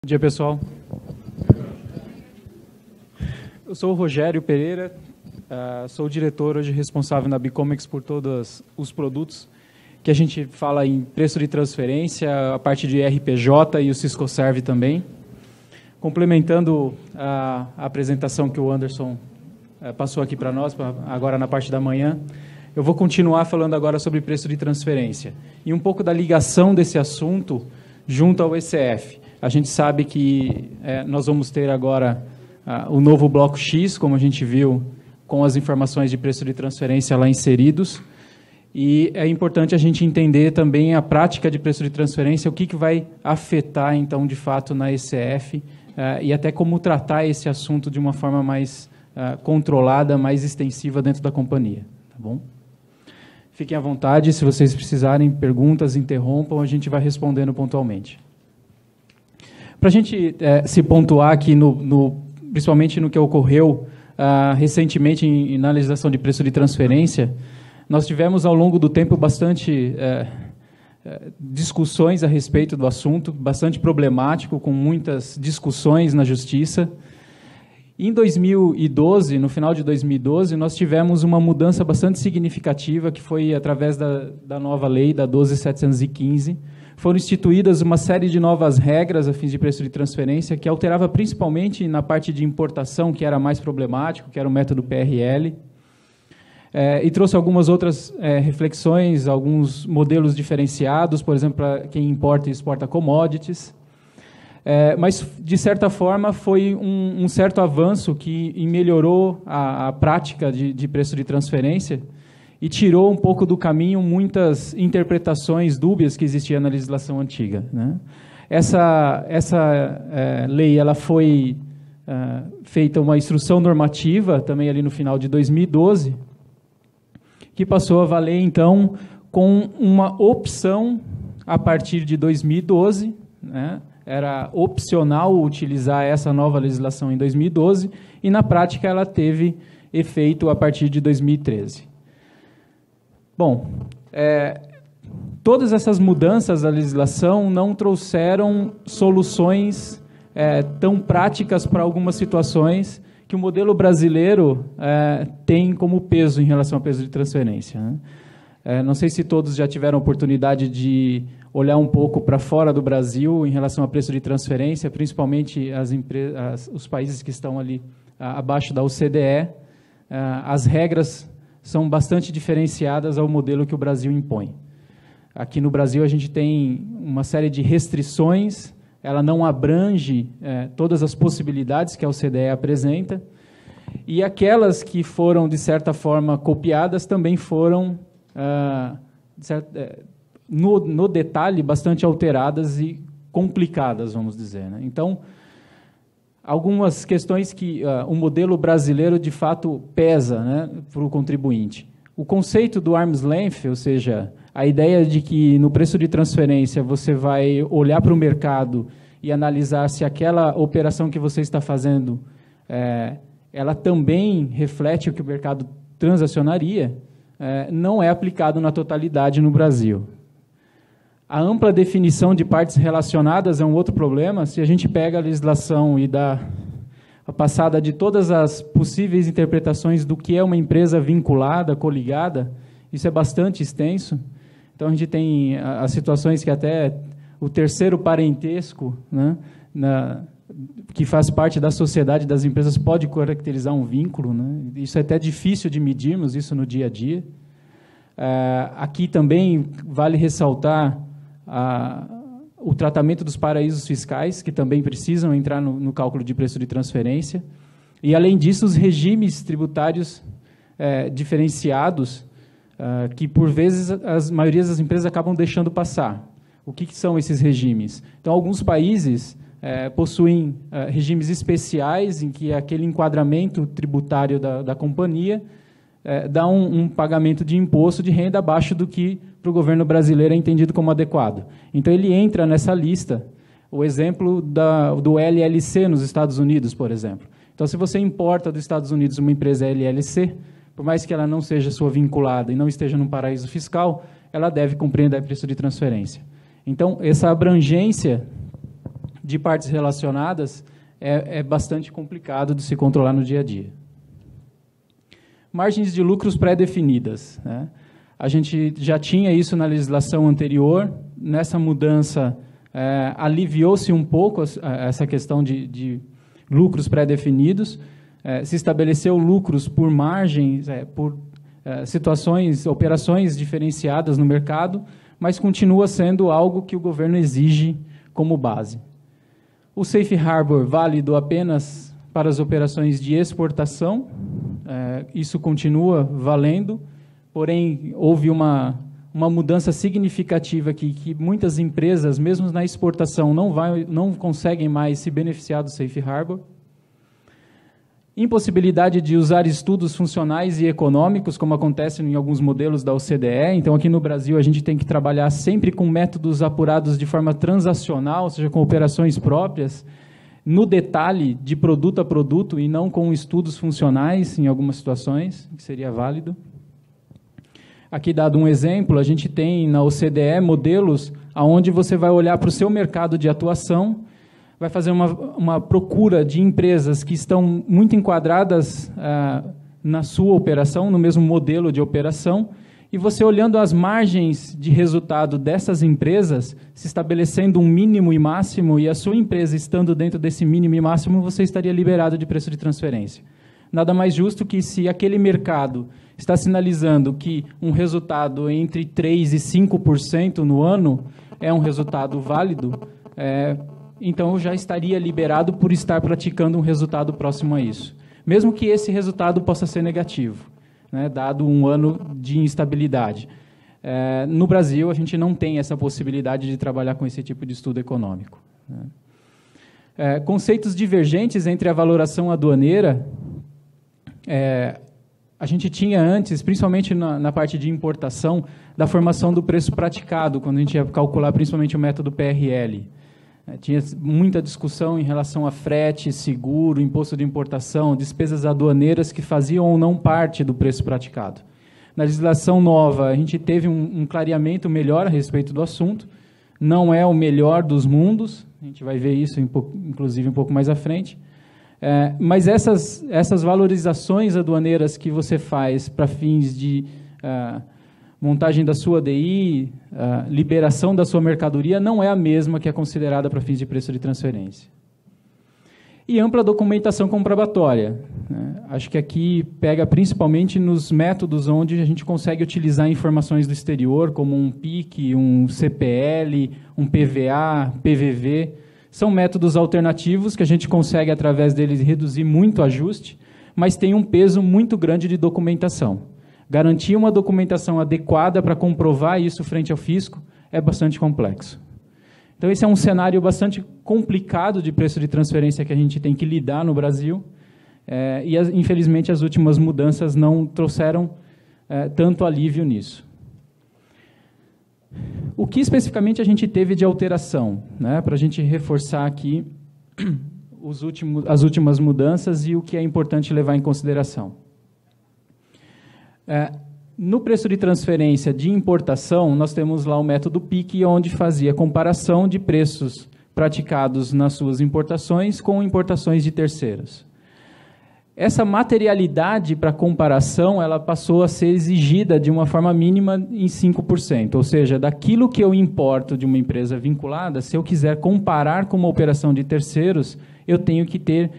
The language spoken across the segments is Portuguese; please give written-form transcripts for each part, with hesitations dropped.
Bom dia, pessoal. Eu sou o Rogério Pereira, sou o diretor hoje responsável na Bicomex por todos os produtos que a gente fala em preço de transferência, a parte de RPJ e o Cisco Serve também. Complementando a apresentação que o Anderson passou aqui para nós, agora na parte da manhã, eu vou continuar falando agora sobre preço de transferência e um pouco da ligação desse assunto junto ao ECF. A gente sabe que nós vamos ter agora o novo Bloco X, como a gente viu, com as informações de preço de transferência lá inseridos. E é importante a gente entender também a prática de preço de transferência, o que vai afetar, então, de fato, na ECF, e até como tratar esse assunto de uma forma mais controlada, mais extensiva dentro da companhia. Tá bom? Fiquem à vontade, se vocês precisarem, perguntas, interrompam, a gente vai respondendo pontualmente. Para a gente se pontuar aqui, principalmente no que ocorreu recentemente na legislação de preço de transferência, nós tivemos ao longo do tempo bastante discussões a respeito do assunto, bastante problemático, com muitas discussões na Justiça. Em 2012, no final de 2012, nós tivemos uma mudança bastante significativa, que foi através da nova lei, da 12.715, foram instituídas uma série de novas regras a fins de preço de transferência, que alterava principalmente na parte de importação, que era mais problemático, que era o método PRL, e trouxe algumas outras reflexões, alguns modelos diferenciados, por exemplo, para quem importa e exporta commodities. Mas, de certa forma, foi um certo avanço que melhorou a prática de preço de transferência e tirou um pouco do caminho muitas interpretações dúbias que existiam na legislação antiga, né? Essa lei ela foi feita uma instrução normativa, também ali no final de 2012, que passou a valer, então, com uma opção a partir de 2012, né? Era opcional utilizar essa nova legislação em 2012 e, na prática, ela teve efeito a partir de 2013. Bom, todas essas mudanças da legislação não trouxeram soluções tão práticas para algumas situações que o modelo brasileiro tem como peso em relação ao peso de transferência, né? Não sei se todos já tiveram a oportunidade de olhar um pouco para fora do Brasil em relação a preço de transferência, principalmente os países que estão ali abaixo da OCDE. As regras são bastante diferenciadas ao modelo que o Brasil impõe. Aqui no Brasil a gente tem uma série de restrições, ela não abrange todas as possibilidades que a OCDE apresenta, e aquelas que foram, de certa forma, copiadas também foram, no detalhe, bastante alteradas e complicadas, vamos dizer, né? Então, algumas questões que o modelo brasileiro, de fato, pesa, né, para o contribuinte. O conceito do arm's length, ou seja, a ideia de que no preço de transferência você vai olhar para o mercado e analisar se aquela operação que você está fazendo ela também reflete o que o mercado transacionaria, não é aplicado na totalidade no Brasil. A ampla definição de partes relacionadas é um outro problema. Se a gente pega a legislação e dá a passada de todas as possíveis interpretações do que é uma empresa vinculada, coligada, isso é bastante extenso. Então, a gente tem as situações que até o terceiro parentesco, né, que faz parte da sociedade das empresas, pode caracterizar um vínculo, né? Isso é até difícil de medirmos isso no dia a dia. Aqui também vale ressaltar o tratamento dos paraísos fiscais, que também precisam entrar no cálculo de preço de transferência. E, além disso, os regimes tributários diferenciados, que, por vezes, as maiorias das empresas acabam deixando passar. O que são esses regimes? Então, alguns países possuem regimes especiais em que aquele enquadramento tributário da companhia dá um pagamento de imposto de renda abaixo do que para o governo brasileiro é entendido como adequado. Então, ele entra nessa lista. O exemplo do LLC nos Estados Unidos, por exemplo. Então, se você importa dos Estados Unidos uma empresa LLC, por mais que ela não seja sua vinculada e não esteja num paraíso fiscal, ela deve cumprir o preço de transferência. Então, essa abrangência de partes relacionadas é bastante complicado de se controlar no dia a dia. Margens de lucros pré-definidas, né? A gente já tinha isso na legislação anterior. Nessa mudança, aliviou-se um pouco essa questão de lucros pré-definidos. Se estabeleceu lucros por margens, por situações, operações diferenciadas no mercado, mas continua sendo algo que o governo exige como base. O Safe Harbor válido apenas para as operações de exportação, isso continua valendo, porém houve uma mudança significativa aqui, que muitas empresas, mesmo na exportação, não conseguem mais se beneficiar do Safe Harbor. Impossibilidade de usar estudos funcionais e econômicos, como acontece em alguns modelos da OCDE. Então, aqui no Brasil, a gente tem que trabalhar sempre com métodos apurados de forma transacional, ou seja, com operações próprias, no detalhe de produto a produto, e não com estudos funcionais, em algumas situações, que seria válido. Aqui, dado um exemplo, a gente tem na OCDE modelos onde você vai olhar para o seu mercado de atuação, vai fazer uma procura de empresas que estão muito enquadradas na sua operação, no mesmo modelo de operação, e você olhando as margens de resultado dessas empresas, se estabelecendo um mínimo e máximo, e a sua empresa estando dentro desse mínimo e máximo, você estaria liberado de preço de transferência. Nada mais justo que, se aquele mercado está sinalizando que um resultado entre 3% e 5% no ano é um resultado válido, então eu já estaria liberado por estar praticando um resultado próximo a isso. Mesmo que esse resultado possa ser negativo, né, dado um ano de instabilidade. No Brasil, a gente não tem essa possibilidade de trabalhar com esse tipo de estudo econômico, né. Conceitos divergentes entre a valoração aduaneira. A gente tinha antes, principalmente na parte de importação, da formação do preço praticado, quando a gente ia calcular principalmente o método PRL. Tinha muita discussão em relação a frete, seguro, imposto de importação, despesas aduaneiras que faziam ou não parte do preço praticado. Na legislação nova, a gente teve um clareamento melhor a respeito do assunto. Não é o melhor dos mundos, a gente vai ver isso, inclusive, um pouco mais à frente. Mas essas valorizações aduaneiras que você faz para fins de montagem da sua ADI, liberação da sua mercadoria, não é a mesma que é considerada para fins de preço de transferência. E ampla documentação comprobatória, né? Acho que aqui pega principalmente nos métodos onde a gente consegue utilizar informações do exterior, como um PIC, um CPL, um PVA, PVV. São métodos alternativos que a gente consegue, através deles, reduzir muito o ajuste, mas tem um peso muito grande de documentação. Garantir uma documentação adequada para comprovar isso frente ao fisco é bastante complexo. Então, esse é um cenário bastante complicado de preço de transferência que a gente tem que lidar no Brasil, e, infelizmente, as últimas mudanças não trouxeram tanto alívio nisso. O que especificamente a gente teve de alteração, né, para a gente reforçar aqui as últimas mudanças e o que é importante levar em consideração. No preço de transferência de importação, nós temos lá o método PIC, onde fazia comparação de preços praticados nas suas importações com importações de terceiros. Essa materialidade para comparação, ela passou a ser exigida de uma forma mínima em 5%, ou seja, daquilo que eu importo de uma empresa vinculada, se eu quiser comparar com uma operação de terceiros, eu tenho que ter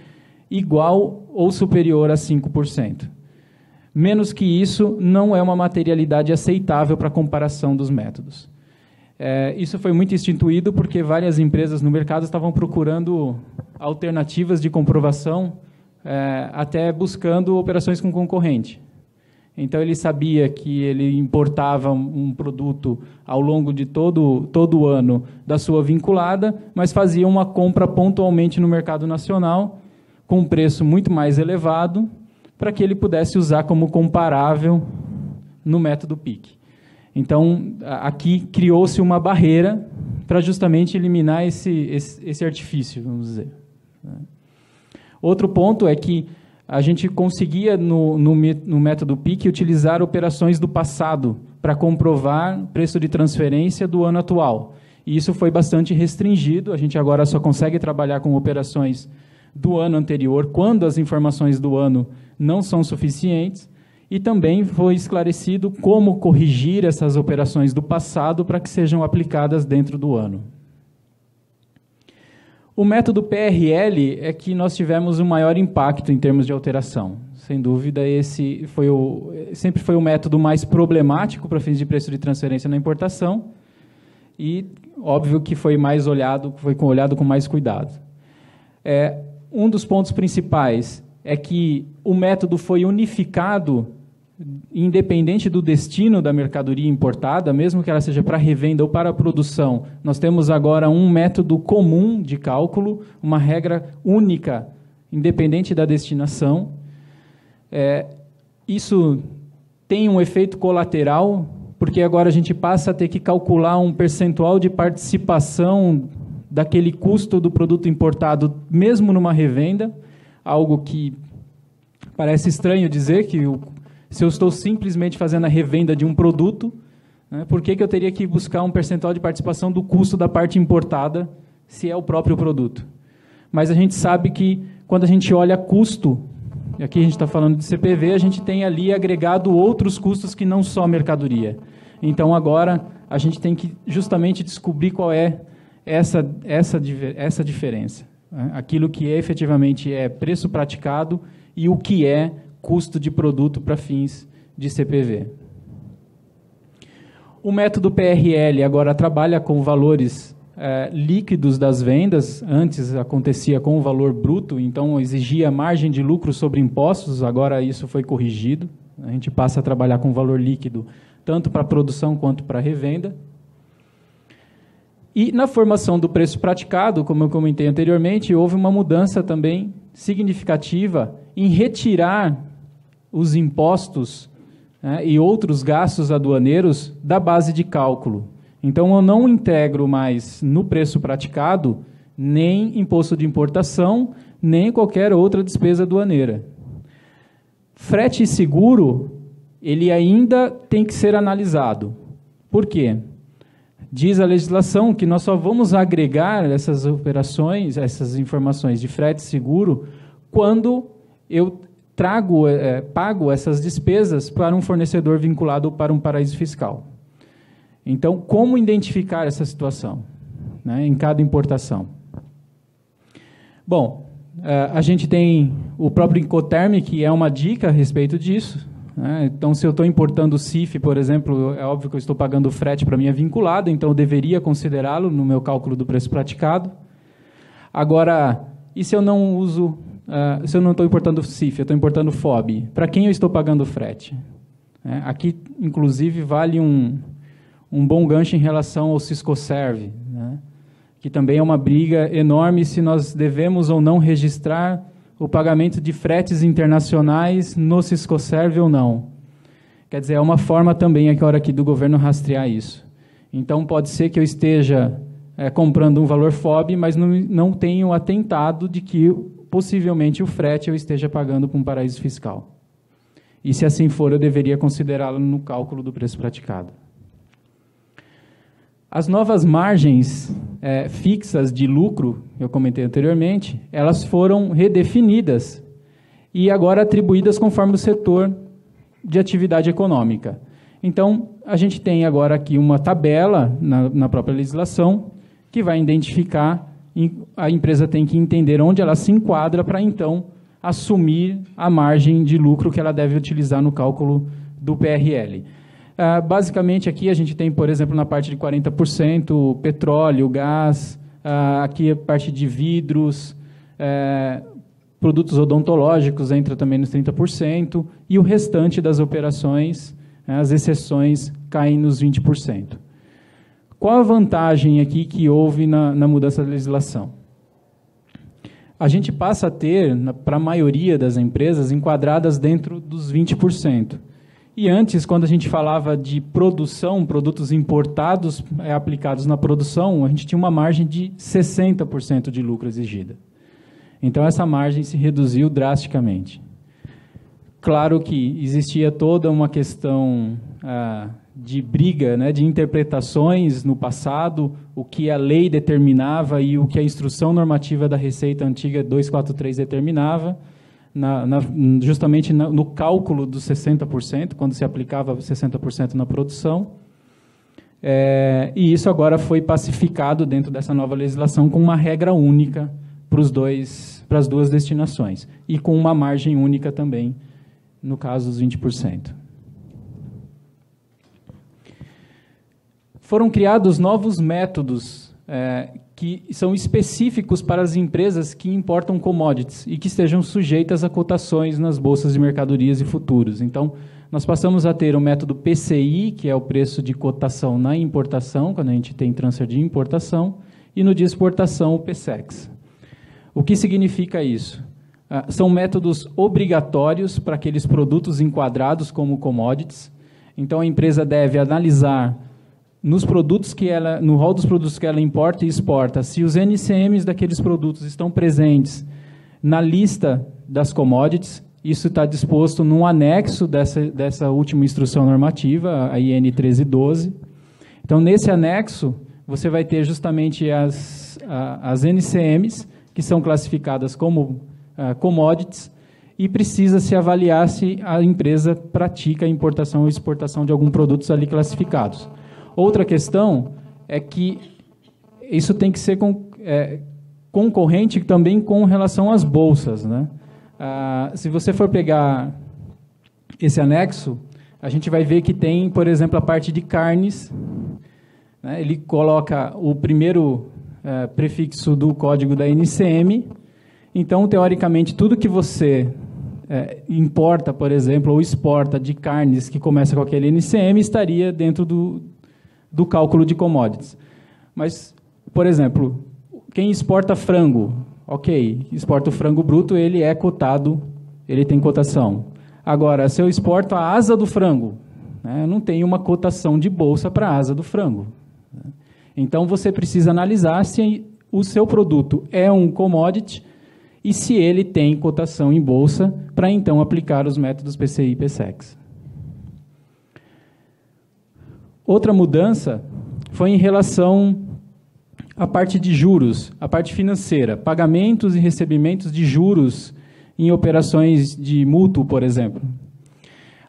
igual ou superior a 5%. Menos que isso, não é uma materialidade aceitável para a comparação dos métodos. Isso foi muito instituído porque várias empresas no mercado estavam procurando alternativas de comprovação, até buscando operações com concorrente. Então, ele sabia que ele importava um produto ao longo de todo o ano da sua vinculada, mas fazia uma compra pontualmente no mercado nacional, com um preço muito mais elevado, para que ele pudesse usar como comparável no método PIC. Então, aqui criou-se uma barreira para justamente eliminar esse artifício, vamos dizer. Outro ponto é que a gente conseguia, no método PIC, utilizar operações do passado para comprovar preço de transferência do ano atual. E isso foi bastante restringido, a gente agora só consegue trabalhar com operações do ano anterior, quando as informações do ano não são suficientes, e também foi esclarecido como corrigir essas operações do passado para que sejam aplicadas dentro do ano. O método PRL é que nós tivemos o maior impacto em termos de alteração. Sem dúvida, esse sempre foi o método mais problemático para fins de preço de transferência na importação e, óbvio, que foi olhado com mais cuidado. Um dos pontos principais é que o método foi unificado, independente do destino da mercadoria importada, mesmo que ela seja para revenda ou para produção. Nós temos agora um método comum de cálculo, uma regra única, independente da destinação. Isso tem um efeito colateral, porque agora a gente passa a ter que calcular um percentual de participação daquele custo do produto importado, mesmo numa revenda, algo que parece estranho dizer, que se eu estou simplesmente fazendo a revenda de um produto, né, por que eu teria que buscar um percentual de participação do custo da parte importada, se é o próprio produto? Mas a gente sabe que, quando a gente olha custo, e aqui a gente está falando de CPV, a gente tem ali agregado outros custos que não só mercadoria. Então, agora, a gente tem que justamente descobrir qual é essa diferença. Né? Aquilo que efetivamente é preço praticado e o que é custo de produto para fins de CPV. O método PRL agora trabalha com valores líquidos das vendas. Antes acontecia com o valor bruto, então exigia margem de lucro sobre impostos, agora isso foi corrigido. A gente passa a trabalhar com valor líquido, tanto para produção quanto para revenda. E na formação do preço praticado, como eu comentei anteriormente, houve uma mudança também significativa em retirar os impostos, né, e outros gastos aduaneiros da base de cálculo. Então, eu não integro mais no preço praticado nem imposto de importação, nem qualquer outra despesa aduaneira. Frete e seguro, ele ainda tem que ser analisado. Por quê? Diz a legislação que nós só vamos agregar essas operações, essas informações de frete e seguro, quando eu pago essas despesas para um fornecedor vinculado para um paraíso fiscal. Então, como identificar essa situação, né, em cada importação? Bom, a gente tem o próprio Incoterm, que é uma dica a respeito disso. Né? Então, se eu estou importando o CIF, por exemplo, é óbvio que eu estou pagando o frete para minha vinculada, então eu deveria considerá-lo no meu cálculo do preço praticado. Agora, e se eu não uso... se eu não estou importando CIF, eu estou importando FOB, para quem eu estou pagando o frete? Aqui, inclusive, vale um bom gancho em relação ao Siscoserv, né? Que também é uma briga enorme se nós devemos ou não registrar o pagamento de fretes internacionais no Siscoserv ou não. Quer dizer, é uma forma também agora aqui do governo rastrear isso. Então, pode ser que eu esteja comprando um valor FOB, mas não tenho atentado de que possivelmente o frete eu esteja pagando para um paraíso fiscal. E se assim for, eu deveria considerá-lo no cálculo do preço praticado. As novas margens fixas de lucro, eu comentei anteriormente, elas foram redefinidas e agora atribuídas conforme o setor de atividade econômica. Então, a gente tem agora aqui uma tabela na própria legislação que vai identificar, a empresa tem que entender onde ela se enquadra para, então, assumir a margem de lucro que ela deve utilizar no cálculo do PRL. Basicamente, aqui a gente tem, por exemplo, na parte de 40%, petróleo, gás, aqui a parte de vidros, produtos odontológicos entra também nos 30%, e o restante das operações, as exceções, caem nos 20%. Qual a vantagem aqui que houve na mudança da legislação? A gente passa a ter, para a maioria das empresas, enquadradas dentro dos 20%. E antes, quando a gente falava de produção, produtos importados aplicados na produção, a gente tinha uma margem de 60% de lucro exigida. Então, essa margem se reduziu drasticamente. Claro que existia toda uma questão de briga, né, de interpretações no passado, o que a lei determinava e o que a instrução normativa da Receita antiga 243 determinava, justamente no cálculo dos 60%, quando se aplicava 60% na produção. E isso agora foi pacificado dentro dessa nova legislação com uma regra única para as duas destinações, e com uma margem única também, no caso dos 20%. Foram criados novos métodos que são específicos para as empresas que importam commodities e que estejam sujeitas a cotações nas bolsas de mercadorias e futuros. Então, nós passamos a ter o método PCI, que é o preço de cotação na importação, quando a gente tem transfer de importação, e no de exportação, o PSEX. O que significa isso? São métodos obrigatórios para aqueles produtos enquadrados como commodities. Então, a empresa deve analisar no rol dos produtos que ela importa e exporta, se os NCMs daqueles produtos estão presentes na lista das commodities. Isso está disposto num anexo dessa última instrução normativa, a IN 1312. Então, nesse anexo, você vai ter justamente as NCMs, que são classificadas como commodities, e precisa se avaliar se a empresa pratica a importação ou exportação de alguns produtos ali classificados. Outra questão é que isso tem que ser concorrente também com relação às bolsas, né? Se você for pegar esse anexo, a gente vai ver que tem, por exemplo, a parte de carnes, né? Ele coloca o primeiro prefixo do código da NCM. Então, teoricamente, tudo que você importa, por exemplo, ou exporta de carnes que começa com aquele NCM estaria dentro do cálculo de commodities. Mas, por exemplo, quem exporta frango, ok, exporta o frango bruto, ele é cotado, ele tem cotação. Agora, se eu exporto a asa do frango, né, não tem uma cotação de bolsa para a asa do frango. Então, você precisa analisar se o seu produto é um commodity e se ele tem cotação em bolsa, para então aplicar os métodos PCI e PSEX. Outra mudança foi em relação à parte de juros, a parte financeira, pagamentos e recebimentos de juros em operações de mútuo, por exemplo.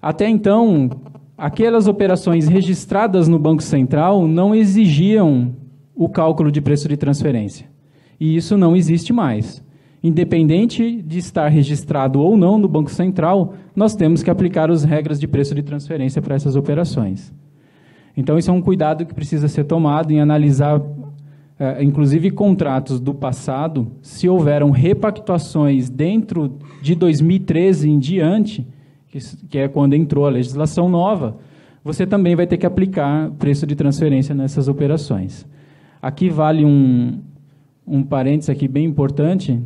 Até então, aquelas operações registradas no Banco Central não exigiam o cálculo de preço de transferência. E isso não existe mais. Independente de estar registrado ou não no Banco Central, nós temos que aplicar as regras de preço de transferência para essas operações. Então, isso é um cuidado que precisa ser tomado em analisar, inclusive, contratos do passado, se houveram repactuações dentro de 2013 em diante, que é quando entrou a legislação nova, você também vai ter que aplicar preço de transferência nessas operações. Aqui vale um parênteses aqui bem importante.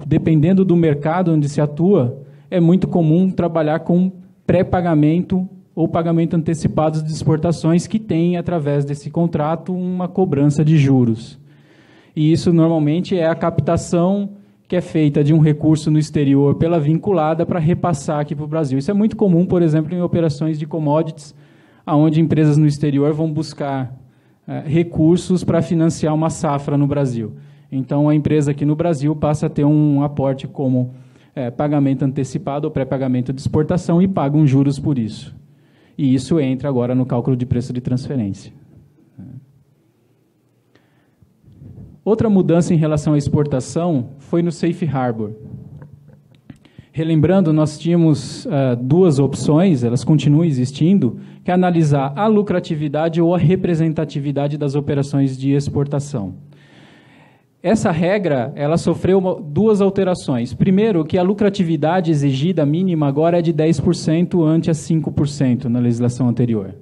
Dependendo do mercado onde se atua, é muito comum trabalhar com pré-pagamento ou pagamento antecipado de exportações que tem, através desse contrato, uma cobrança de juros. E isso, normalmente, é a captação que é feita de um recurso no exterior pela vinculada para repassar aqui para o Brasil. Isso é muito comum, por exemplo, em operações de commodities, onde empresas no exterior vão buscar recursos para financiar uma safra no Brasil. Então, a empresa aqui no Brasil passa a ter um aporte como pagamento antecipado ou pré-pagamento de exportação e paga uns juros por isso. E isso entra agora no cálculo de preço de transferência. Outra mudança em relação à exportação foi no Safe Harbor. Relembrando, nós tínhamos duas opções, elas continuam existindo, que é analisar a lucratividade ou a representatividade das operações de exportação. Essa regra, ela sofreu duas alterações. Primeiro, que a lucratividade exigida mínima agora é de 10% ante a 5% na legislação anterior.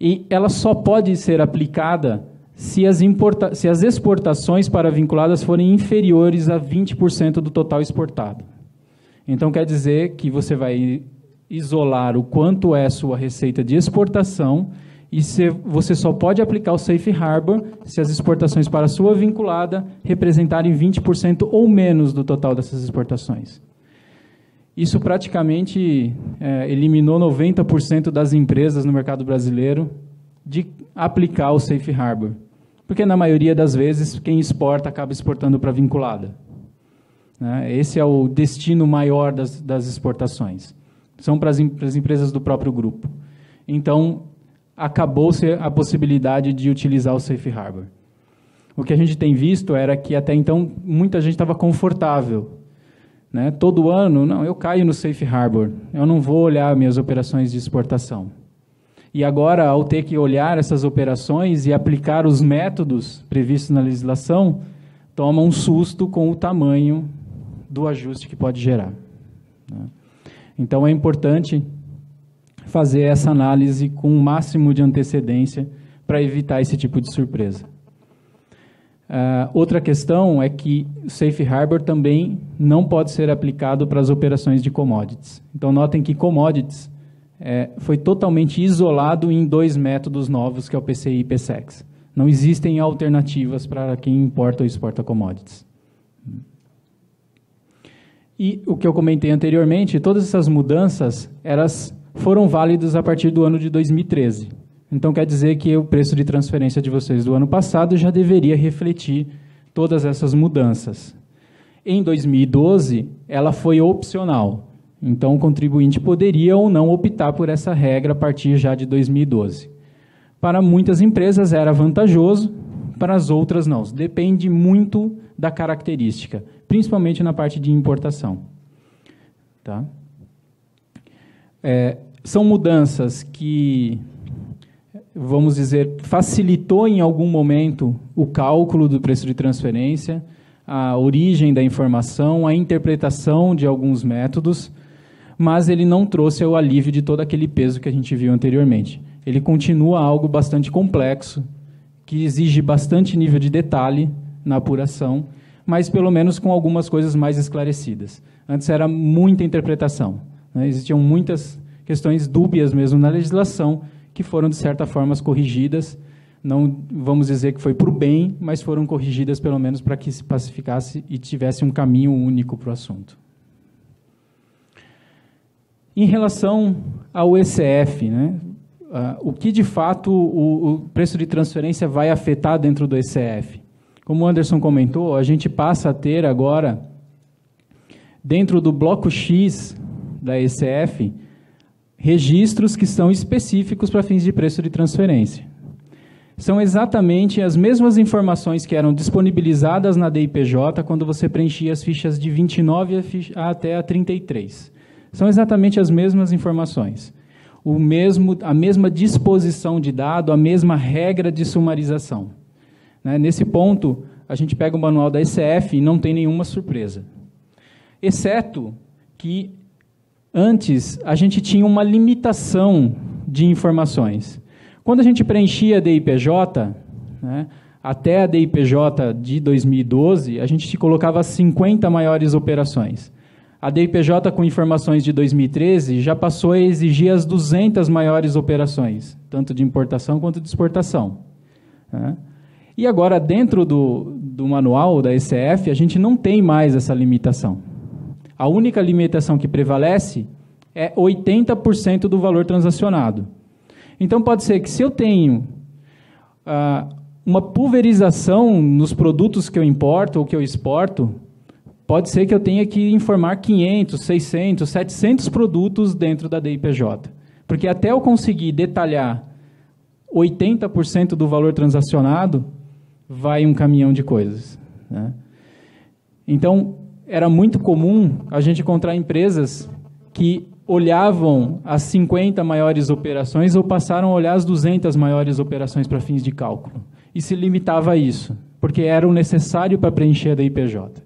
E ela só pode ser aplicada se as exportações para vinculadas forem inferiores a 20% do total exportado. Então, quer dizer que você vai isolar o quanto é a sua receita de exportação e você só pode aplicar o Safe Harbor se as exportações para a sua vinculada representarem 20% ou menos do total dessas exportações. Isso praticamente eliminou 90% das empresas no mercado brasileiro de aplicar o Safe Harbor. Porque, na maioria das vezes, quem exporta acaba exportando para vinculada. Esse é o destino maior das exportações. São para as empresas do próprio grupo. Então, acabou-se a possibilidade de utilizar o Safe Harbor. O que a gente tem visto era que, até então, muita gente estava confortável. Todo ano, não, eu caio no Safe Harbor, eu não vou olhar minhas operações de exportação. E agora, ao ter que olhar essas operações e aplicar os métodos previstos na legislação, toma um susto com o tamanho do ajuste que pode gerar. Então, é importante fazer essa análise com o máximo de antecedência para evitar esse tipo de surpresa. Outra questão é que o Safe Harbor também não pode ser aplicado para as operações de commodities. Então, notem que commodities foi totalmente isolado em 2 métodos novos, que é o PCI e PSEX. Não existem alternativas para quem importa ou exporta commodities. E o que eu comentei anteriormente, todas essas mudanças elas foram válidas a partir do ano de 2013. Então, quer dizer que o preço de transferência de vocês do ano passado já deveria refletir todas essas mudanças. Em 2012, ela foi opcional. Então, o contribuinte poderia ou não optar por essa regra a partir já de 2012. Para muitas empresas era vantajoso, para as outras não. Depende muito da característica, principalmente na parte de importação. Tá? São mudanças que, vamos dizer, facilitou em algum momento o cálculo do preço de transferência, a origem da informação, a interpretação de alguns métodos, mas ele não trouxe o alívio de todo aquele peso que a gente viu anteriormente. Ele continua algo bastante complexo, que exige bastante nível de detalhe na apuração, mas pelo menos com algumas coisas mais esclarecidas. Antes era muita interpretação, existiam muitas questões dúbias mesmo na legislação, que foram, de certa forma, corrigidas. Não vamos dizer que foi para o bem, mas foram corrigidas, pelo menos, para que se pacificasse e tivesse um caminho único para o assunto. Em relação ao ECF, o que, de fato, o preço de transferência vai afetar dentro do ECF? Como o Anderson comentou, a gente passa a ter agora, dentro do bloco X da ECF, registros que são específicos para fins de preço de transferência. São exatamente as mesmas informações que eram disponibilizadas na DIPJ quando você preenchia as fichas de 29 até a 33. São exatamente as mesmas informações. A mesma disposição de dado, a mesma regra de sumarização. Nesse ponto, a gente pega o manual da ECF e não tem nenhuma surpresa. Exceto que antes, a gente tinha uma limitação de informações. Quando a gente preenchia a DIPJ, até a DIPJ de 2012, a gente colocava as 50 maiores operações. A DIPJ com informações de 2013 já passou a exigir as 200 maiores operações, tanto de importação quanto de exportação. E agora, dentro do manual da ECF, a gente não tem mais essa limitação. A única limitação que prevalece é 80% do valor transacionado. Então, pode ser que se eu tenho uma pulverização nos produtos que eu importo ou que eu exporto, pode ser que eu tenha que informar 500, 600, 700 produtos dentro da DIPJ. Porque até eu conseguir detalhar 80% do valor transacionado, vai um caminhão de coisas. Então, era muito comum a gente encontrar empresas que olhavam as 50 maiores operações ou passaram a olhar as 200 maiores operações para fins de cálculo. E se limitava a isso, porque era o necessário para preencher a DIPJ.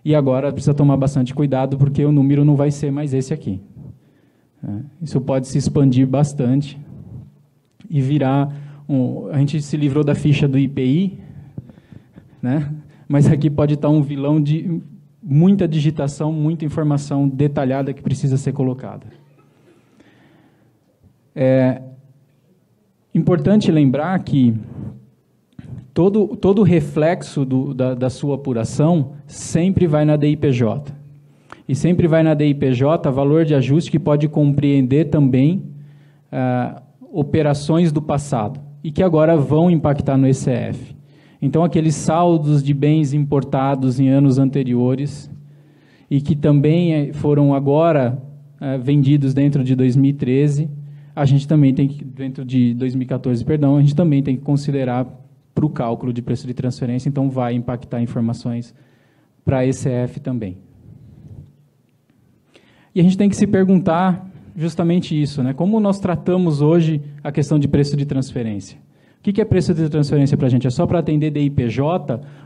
E agora precisa tomar bastante cuidado, porque o número não vai ser mais esse aqui. Isso pode se expandir bastante e virar... a gente se livrou da ficha do IPI, mas aqui pode estar um vilão de muita digitação, muita informação detalhada que precisa ser colocada. É importante lembrar que todo o reflexo da sua apuração sempre vai na DIPJ. e sempre vai na DIPJ valor de ajuste que pode compreender também operações do passado e que agora vão impactar no ECF. Então, aqueles saldos de bens importados em anos anteriores e que também foram agora vendidos dentro de 2013, a gente também tem que, dentro de 2014, perdão, a gente também tem que considerar para o cálculo de preço de transferência, então vai impactar informações para a ECF também. E a gente tem que se perguntar justamente isso, né? Como nós tratamos hoje a questão de preço de transferência? O que é preço de transferência para a gente? É só para atender DIPJ?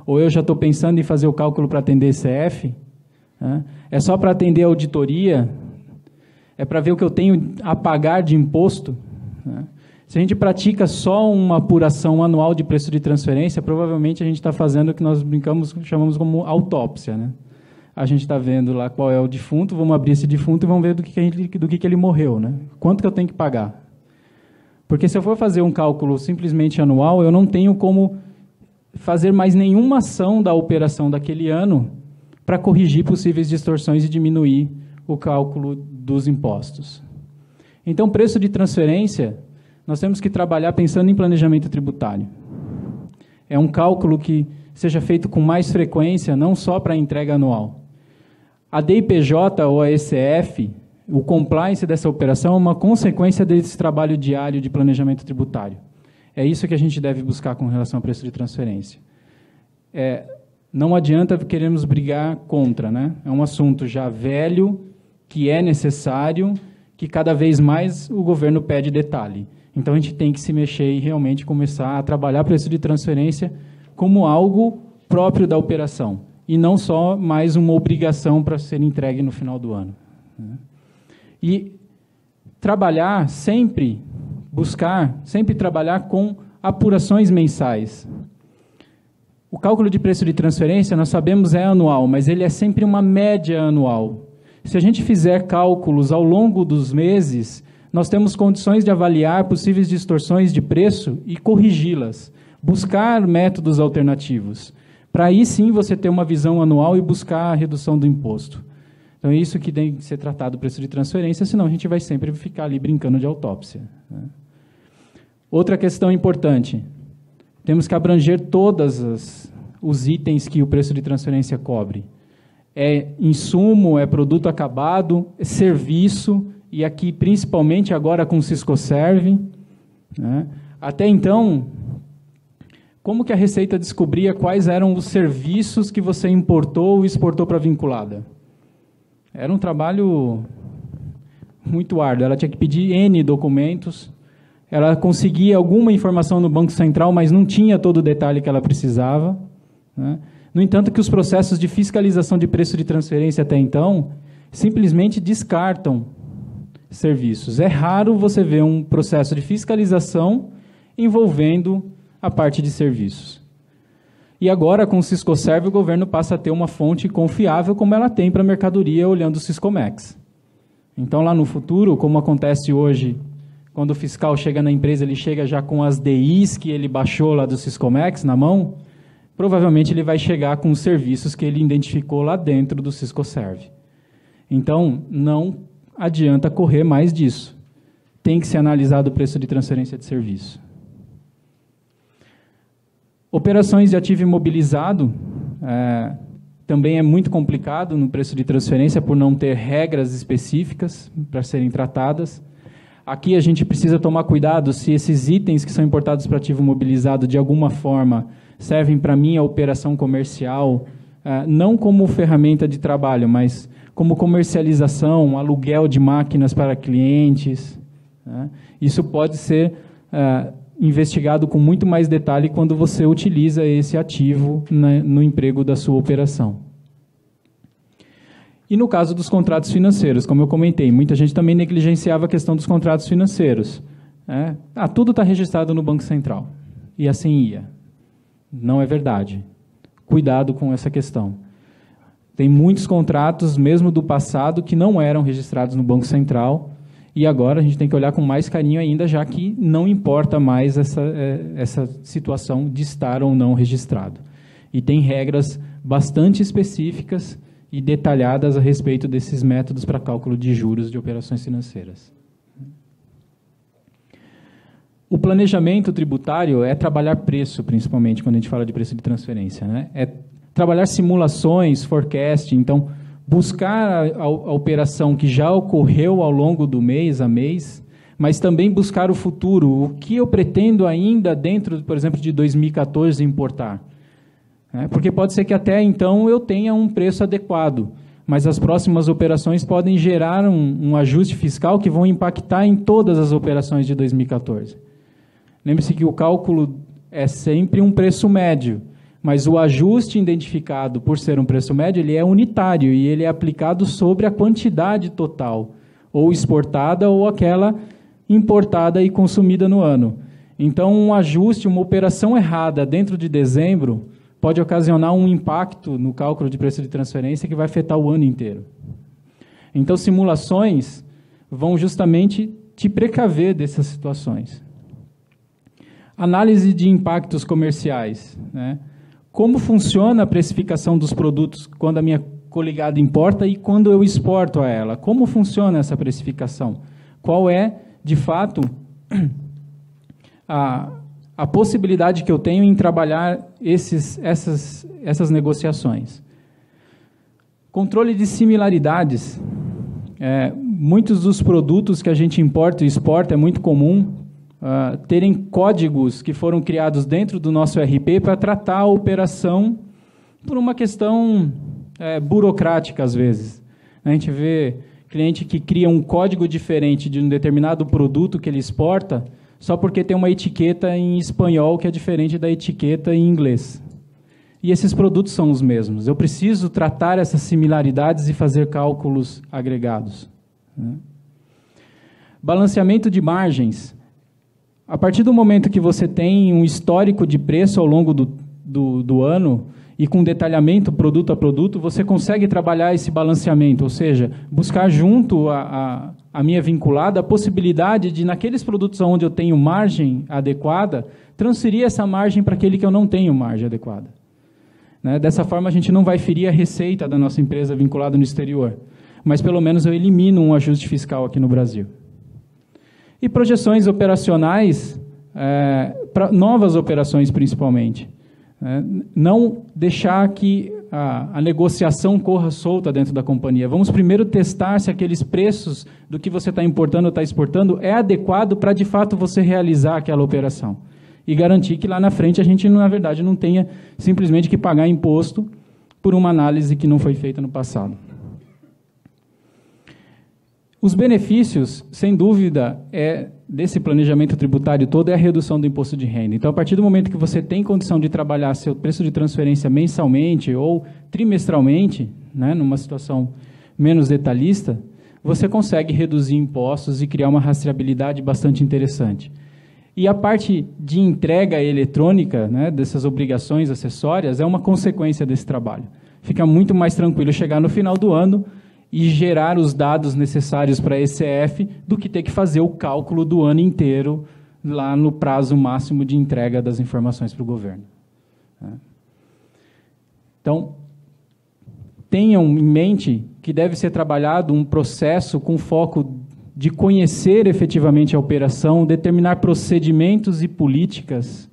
Ou eu já estou pensando em fazer o cálculo para atender ECF? É só para atender auditoria? É para ver o que eu tenho a pagar de imposto? Se a gente pratica só uma apuração anual de preço de transferência, provavelmente a gente está fazendo o que nós chamamos como autópsia, né? A gente está vendo lá qual é o defunto, vamos abrir esse defunto e vamos ver do que ele morreu, né? Quanto que eu tenho que pagar? Porque se eu for fazer um cálculo simplesmente anual, eu não tenho como fazer mais nenhuma ação da operação daquele ano para corrigir possíveis distorções e diminuir o cálculo dos impostos. Então, preço de transferência, nós temos que trabalhar pensando em planejamento tributário. É um cálculo que seja feito com mais frequência, não só para a entrega anual. A DIPJ ou a ECF, o compliance dessa operação é uma consequência desse trabalho diário de planejamento tributário. É isso que a gente deve buscar com relação ao preço de transferência. Não adianta queremos brigar contra, né? É um assunto já velho, que é necessário, que cada vez mais o governo pede detalhe. Então, a gente tem que se mexer e realmente começar a trabalhar preço de transferência como algo próprio da operação, e não só mais uma obrigação para ser entregue no final do ano. E trabalhar sempre, sempre trabalhar com apurações mensais. O cálculo de preço de transferência, nós sabemos, é anual, mas ele é sempre uma média anual. Se a gente fizer cálculos ao longo dos meses, nós temos condições de avaliar possíveis distorções de preço e corrigi-las, buscar métodos alternativos, para aí sim você ter uma visão anual e buscar a redução do imposto. Então é isso que tem que ser tratado o preço de transferência, senão a gente vai sempre ficar ali brincando de autópsia. Outra questão importante, temos que abranger todos os itens que o preço de transferência cobre. É insumo, é produto acabado, é serviço, e aqui principalmente agora com o Siscoserve. Até então, como que a Receita descobria quais eram os serviços que você importou e exportou para a vinculada? Era um trabalho muito árduo. Ela tinha que pedir N documentos, ela conseguia alguma informação no Banco Central, mas não tinha todo o detalhe que ela precisava. No entanto, que os processos de fiscalização de preço de transferência até então simplesmente descartam serviços. É raro você ver um processo de fiscalização envolvendo a parte de serviços. E agora, com o Siscoserve, o governo passa a ter uma fonte confiável como ela tem para a mercadoria olhando o Siscomex. Então, lá no futuro, como acontece hoje, quando o fiscal chega na empresa, ele chega já com as DIs que ele baixou lá do Siscomex na mão, provavelmente ele vai chegar com os serviços que ele identificou lá dentro do Siscoserve. Então, não adianta correr mais disso. Tem que ser analisado o preço de transferência de serviço. Operações de ativo imobilizado também é muito complicado no preço de transferência por não ter regras específicas para serem tratadas. Aqui a gente precisa tomar cuidado se esses itens que são importados para ativo imobilizado de alguma forma servem para minha operação comercial, não como ferramenta de trabalho, mas como comercialização, aluguel de máquinas para clientes. Isso pode ser investigado com muito mais detalhe quando você utiliza esse ativo no emprego da sua operação. E no caso dos contratos financeiros, como eu comentei, muita gente também negligenciava a questão dos contratos financeiros. Tudo está registrado no Banco Central. E assim ia. Não é verdade. Cuidado com essa questão. Tem muitos contratos, mesmo do passado, que não eram registrados no Banco Central, e agora a gente tem que olhar com mais carinho ainda, já que não importa mais essa situação de estar ou não registrado. E tem regras bastante específicas e detalhadas a respeito desses métodos para cálculo de juros de operações financeiras. O planejamento tributário é trabalhar preço, principalmente, quando a gente fala de preço de transferência, né? É trabalhar simulações, forecast, então, buscar a operação que já ocorreu ao longo do mês a mês, mas também buscar o futuro, o que eu pretendo ainda dentro, por exemplo, de 2014 importar. Porque pode ser que até então eu tenha um preço adequado, mas as próximas operações podem gerar um ajuste fiscal que vão impactar em todas as operações de 2014. Lembre-se que o cálculo é sempre um preço médio, mas o ajuste identificado por ser um preço médio, ele é unitário e ele é aplicado sobre a quantidade total, ou exportada ou aquela importada e consumida no ano. Então, um ajuste, uma operação errada dentro de dezembro pode ocasionar um impacto no cálculo de preço de transferência que vai afetar o ano inteiro. Então, simulações vão justamente te precaver dessas situações. Análise de impactos comerciais, né? Como funciona a precificação dos produtos quando a minha coligada importa e quando eu exporto a ela? Como funciona essa precificação? Qual é, de fato, a possibilidade que eu tenho em trabalhar essas negociações? Controle de similaridades. Muitos dos produtos que a gente importa e exporta é muito comum terem códigos que foram criados dentro do nosso ERP para tratar a operação por uma questão burocrática, às vezes. A gente vê cliente que cria um código diferente de um determinado produto que ele exporta só porque tem uma etiqueta em espanhol que é diferente da etiqueta em inglês. E esses produtos são os mesmos. Eu preciso tratar essas similaridades e fazer cálculos agregados. Balanceamento de margens. A partir do momento que você tem um histórico de preço ao longo do ano e com detalhamento produto a produto, você consegue trabalhar esse balanceamento, ou seja, buscar junto a minha vinculada a possibilidade de, naqueles produtos onde eu tenho margem adequada, transferir essa margem para aquele que eu não tenho margem adequada. Dessa forma, a gente não vai ferir a receita da nossa empresa vinculada no exterior, mas pelo menos eu elimino um ajuste fiscal aqui no Brasil. E projeções operacionais, para novas operações principalmente. Não deixar que a negociação corra solta dentro da companhia. Vamos primeiro testar se aqueles preços do que você está importando ou está exportando é adequado para, de fato, você realizar aquela operação. E garantir que lá na frente a gente, na verdade, não tenha simplesmente que pagar imposto por uma análise que não foi feita no passado. Os benefícios, sem dúvida, desse planejamento tributário todo é a redução do imposto de renda. Então, a partir do momento que você tem condição de trabalhar seu preço de transferência mensalmente ou trimestralmente, numa situação menos detalhista, você consegue reduzir impostos e criar uma rastreabilidade bastante interessante. E a parte de entrega eletrônica, dessas obrigações acessórias, é uma consequência desse trabalho. Fica muito mais tranquilo chegar no final do ano e gerar os dados necessários para a ECF do que ter que fazer o cálculo do ano inteiro lá no prazo máximo de entrega das informações para o governo. Então, tenham em mente que deve ser trabalhado um processo com foco de conhecer efetivamente a operação, determinar procedimentos e políticas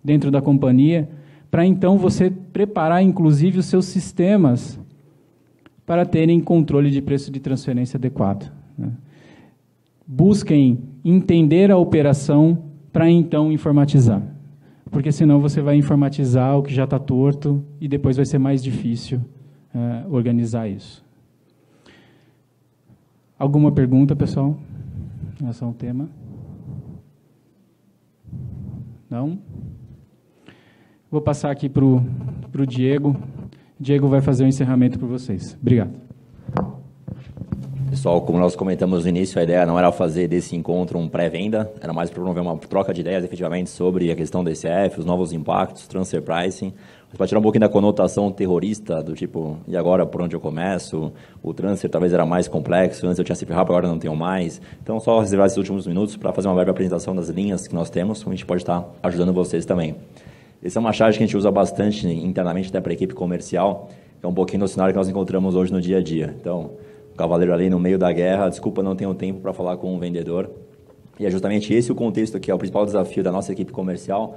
dentro da companhia, para então você preparar, inclusive, os seus sistemas para terem controle de preço de transferência adequado. Busquem entender a operação para então informatizar, porque senão você vai informatizar o que já está torto e depois vai ser mais difícil organizar isso. Alguma pergunta, pessoal, em relação ao tema? Não? Vou passar aqui para o Diego. Diego vai fazer o encerramento por vocês. Obrigado. Pessoal, como nós comentamos no início, a ideia não era fazer desse encontro um pré-venda, era mais para promover uma troca de ideias efetivamente sobre a questão do ECF, os novos impactos, transfer pricing, para tirar um pouquinho da conotação terrorista, do tipo, e agora por onde eu começo? O transfer talvez era mais complexo, antes eu tinha CIF Rápido, agora não tenho mais. Então, só reservar esses últimos minutos para fazer uma breve apresentação das linhas que nós temos, como a gente pode estar ajudando vocês também. Essa é uma charge que a gente usa bastante internamente até para a equipe comercial, que é um pouquinho do cenário que nós encontramos hoje no dia a dia. Então, o cavaleiro ali no meio da guerra, desculpa, não tenho tempo para falar com um vendedor. E é justamente esse o contexto que é o principal desafio da nossa equipe comercial,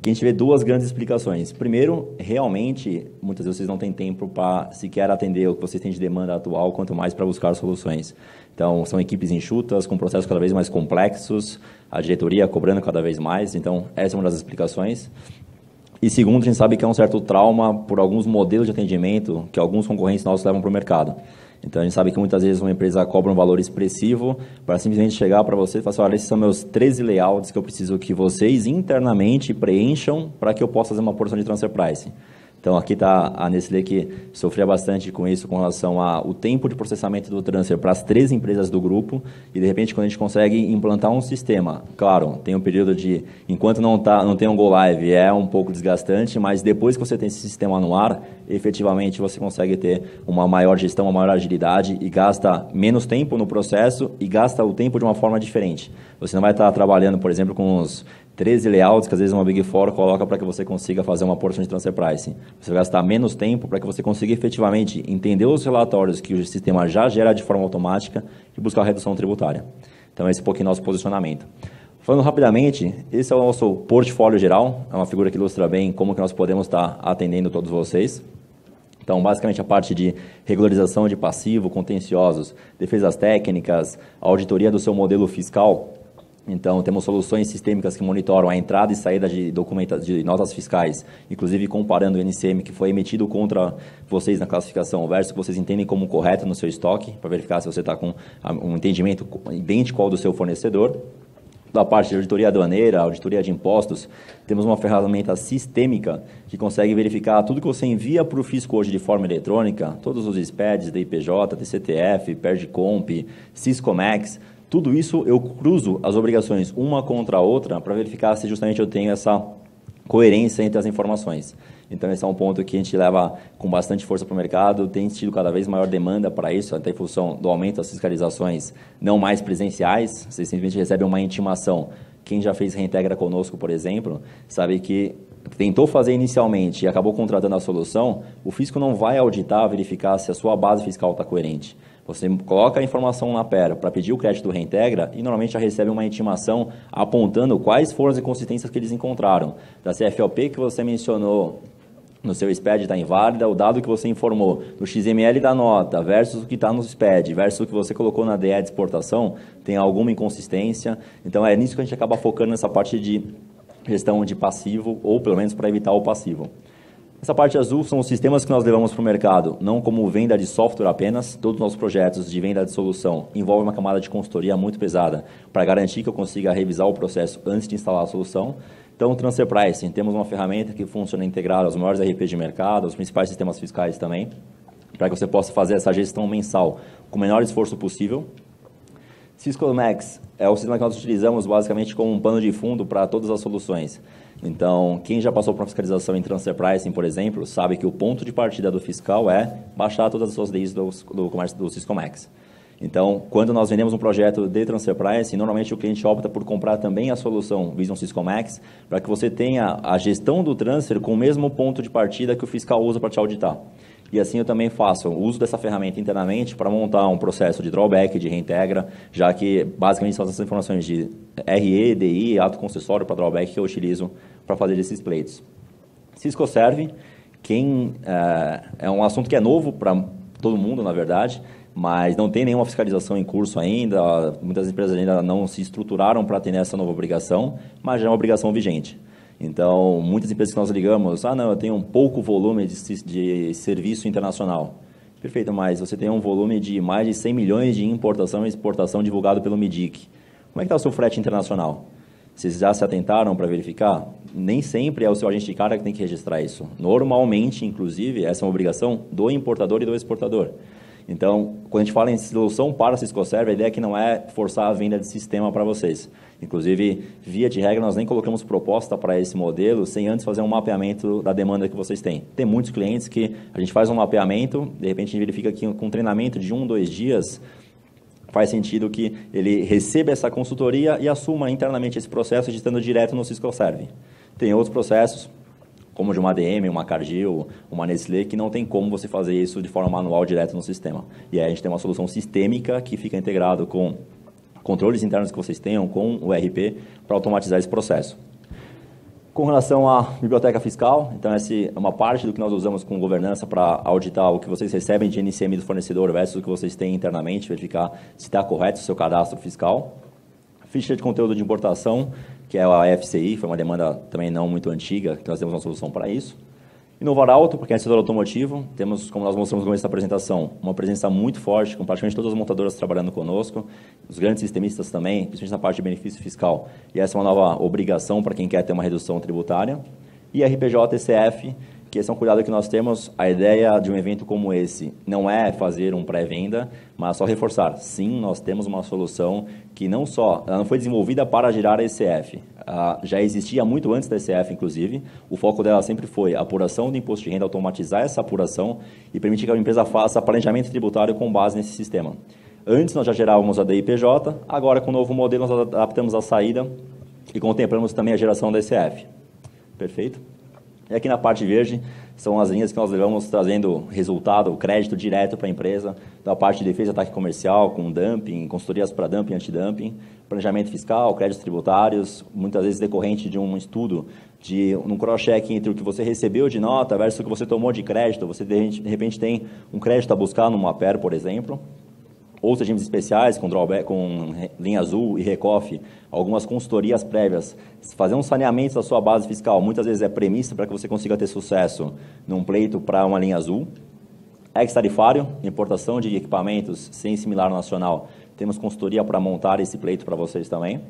que a gente vê duas grandes explicações. Primeiro, realmente, muitas vezes vocês não têm tempo para sequer atender o que vocês têm de demanda atual, quanto mais para buscar soluções. Então, são equipes enxutas, com processos cada vez mais complexos, a diretoria cobrando cada vez mais. Então, essa é uma das explicações. E segundo, a gente sabe que é um certo trauma por alguns modelos de atendimento que alguns concorrentes nossos levam para o mercado. Então, a gente sabe que muitas vezes uma empresa cobra um valor expressivo para simplesmente chegar para você e falar assim, olha, esses são meus 13 layouts que eu preciso que vocês internamente preencham para que eu possa fazer uma porção de transfer pricing. Então, aqui está a Nestlé que sofria bastante com isso, com relação ao tempo de processamento do transfer para as 3 empresas do grupo, e de repente, quando a gente consegue implantar um sistema, claro, tem um período de, enquanto não tem um go live, é um pouco desgastante, mas depois que você tem esse sistema no ar, efetivamente você consegue ter uma maior gestão, uma maior agilidade, e gasta menos tempo no processo, e gasta o tempo de uma forma diferente. Você não vai estar trabalhando, por exemplo, com os 13 layouts que às vezes uma Big Four coloca para que você consiga fazer uma porção de transfer pricing. Você vai gastar menos tempo para que você consiga efetivamente entender os relatórios que o sistema já gera de forma automática e buscar a redução tributária. Então, esse é um pouquinho nosso posicionamento. Falando rapidamente, esse é o nosso portfólio geral, é uma figura que ilustra bem como que nós podemos estar atendendo todos vocês. Então, basicamente, a parte de regularização de passivo, contenciosos, defesas técnicas, auditoria do seu modelo fiscal. Então, temos soluções sistêmicas que monitoram a entrada e saída de notas fiscais, inclusive comparando o NCM que foi emitido contra vocês na classificação versus o que vocês entendem como correto no seu estoque, para verificar se você está com um entendimento idêntico ao do seu fornecedor. Da parte de auditoria aduaneira, auditoria de impostos, temos uma ferramenta sistêmica que consegue verificar tudo que você envia para o fisco hoje de forma eletrônica, todos os SPEDs, DIPJ, TCTF, PERDComp, Siscomex. Tudo isso eu cruzo as obrigações uma contra a outra para verificar se justamente eu tenho essa coerência entre as informações. Então, esse é um ponto que a gente leva com bastante força para o mercado, tem tido cada vez maior demanda para isso, até em função do aumento das fiscalizações não mais presenciais, vocês simplesmente recebem uma intimação. Quem já fez reintegra conosco, por exemplo, sabe que tentou fazer inicialmente e acabou contratando a solução, o fisco não vai auditar, verificar se a sua base fiscal está coerente. Você coloca a informação na PER para pedir o crédito do reintegra e normalmente já recebe uma intimação apontando quais foram as inconsistências que eles encontraram. Da CFLP que você mencionou no seu SPED está inválida, o dado que você informou do XML da nota versus o que está no SPED, versus o que você colocou na DE de exportação, tem alguma inconsistência. Então, é nisso que a gente acaba focando nessa parte de gestão de passivo, ou pelo menos para evitar o passivo. Essa parte azul são os sistemas que nós levamos para o mercado, não como venda de software apenas. Todos os nossos projetos de venda de solução envolvem uma camada de consultoria muito pesada para garantir que eu consiga revisar o processo antes de instalar a solução. Então, o Transfer Pricing, temos uma ferramenta que funciona integrada aos maiores RPs de mercado, aos principais sistemas fiscais também, para que você possa fazer essa gestão mensal com o menor esforço possível. Siscomex é o sistema que nós utilizamos basicamente como um pano de fundo para todas as soluções. Então, quem já passou por uma fiscalização em Transfer Pricing, por exemplo, sabe que o ponto de partida do fiscal é baixar todas as suas leis do comércio do Siscomex. Então, quando nós vendemos um projeto de Transfer Pricing, normalmente o cliente opta por comprar também a solução Vision Siscomex, para que você tenha a gestão do transfer com o mesmo ponto de partida que o fiscal usa para te auditar. E assim eu também faço o uso dessa ferramenta internamente para montar um processo de drawback, de reintegra, já que basicamente são essas informações de RE, DI, ato concessório para drawback que eu utilizo para fazer esses pleitos. Cisco Serve, é um assunto que é novo para todo mundo, na verdade, mas não tem nenhuma fiscalização em curso ainda, muitas empresas ainda não se estruturaram para ter essa nova obrigação, mas já é uma obrigação vigente. Então, muitas empresas que nós ligamos, não, eu tenho um pouco volume de serviço internacional. Perfeito, mas você tem um volume de mais de 100 milhões de importação e exportação divulgado pelo MIDIC. Como é que está o seu frete internacional? Vocês já se atentaram para verificar? Nem sempre é o seu agente de carga que tem que registrar isso. Normalmente, inclusive, essa é uma obrigação do importador e do exportador. Então, quando a gente fala em solução para a Cisco Serve, a ideia é que não é forçar a venda de sistema para vocês. Inclusive, via de regra, nós nem colocamos proposta para esse modelo sem antes fazer um mapeamento da demanda que vocês têm. Tem muitos clientes que a gente faz um mapeamento, de repente a gente verifica que com um treinamento de 1, 2 dias, faz sentido que ele receba essa consultoria e assuma internamente esse processo, digitando direto no Cisco Serve. Tem outros processos, como de uma ADM, uma Cargill, uma Nestlé, que não tem como você fazer isso de forma manual direto no sistema. E aí a gente tem uma solução sistêmica que fica integrado com controles internos que vocês tenham, com o ERP, para automatizar esse processo. Com relação à biblioteca fiscal, então essa é uma parte do que nós usamos com governança para auditar o que vocês recebem de NCM do fornecedor versus o que vocês têm internamente, verificar se está correto o seu cadastro fiscal. Ficha de conteúdo de importação, que é a FCI, foi uma demanda também não muito antiga, que nós temos uma solução para isso. E no Arauto, porque é setor automotivo, temos, como nós mostramos no começo da apresentação, uma presença muito forte, com praticamente todas as montadoras trabalhando conosco, os grandes sistemistas também, principalmente na parte de benefício fiscal. E essa é uma nova obrigação para quem quer ter uma redução tributária. E RPJ ECF, que esse é um cuidado que nós temos. A ideia de um evento como esse não é fazer um pré-venda, mas só reforçar. Sim, nós temos uma solução que não só ela não foi desenvolvida para gerar ECF, já existia muito antes da ECF, inclusive. O foco dela sempre foi a apuração do imposto de renda, automatizar essa apuração e permitir que a empresa faça planejamento tributário com base nesse sistema. Antes nós já gerávamos a DIPJ, agora com o novo modelo nós adaptamos a saída e contemplamos também a geração da ECF. Perfeito? E aqui na parte verde são as linhas que nós levamos trazendo resultado, crédito direto para a empresa, da parte de defesa e ataque comercial, com dumping, consultorias para dumping e antidumping, planejamento fiscal, créditos tributários, muitas vezes decorrente de um estudo, de um cross-check entre o que você recebeu de nota versus o que você tomou de crédito. Você, de repente, tem um crédito a buscar no Maper, por exemplo, ou regimes especiais, com drawback, com linha azul e Recoff, algumas consultorias prévias, fazer um saneamento da sua base fiscal, muitas vezes é premissa para que você consiga ter sucesso num pleito para uma linha azul. Ex-tarifário, importação de equipamentos sem similar nacional, temos consultoria para montar esse pleito para vocês também.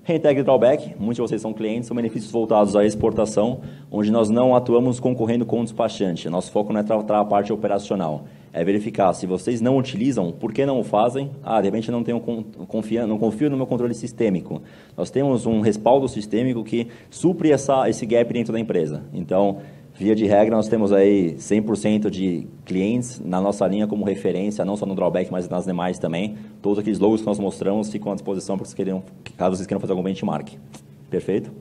Reintegre drawback, muitos de vocês são clientes, são benefícios voltados à exportação, onde nós não atuamos concorrendo com o despachante. Nosso foco não é tratar a parte operacional, é verificar se vocês não utilizam, por que não o fazem? De repente não confio no meu controle sistêmico. Nós temos um respaldo sistêmico que supre esse gap dentro da empresa. Então, via de regra, nós temos aí 100% de clientes na nossa linha como referência, não só no drawback, mas nas demais também. Todos aqueles logos que nós mostramos ficam à disposição para caso vocês queiram fazer algum benchmark. Perfeito?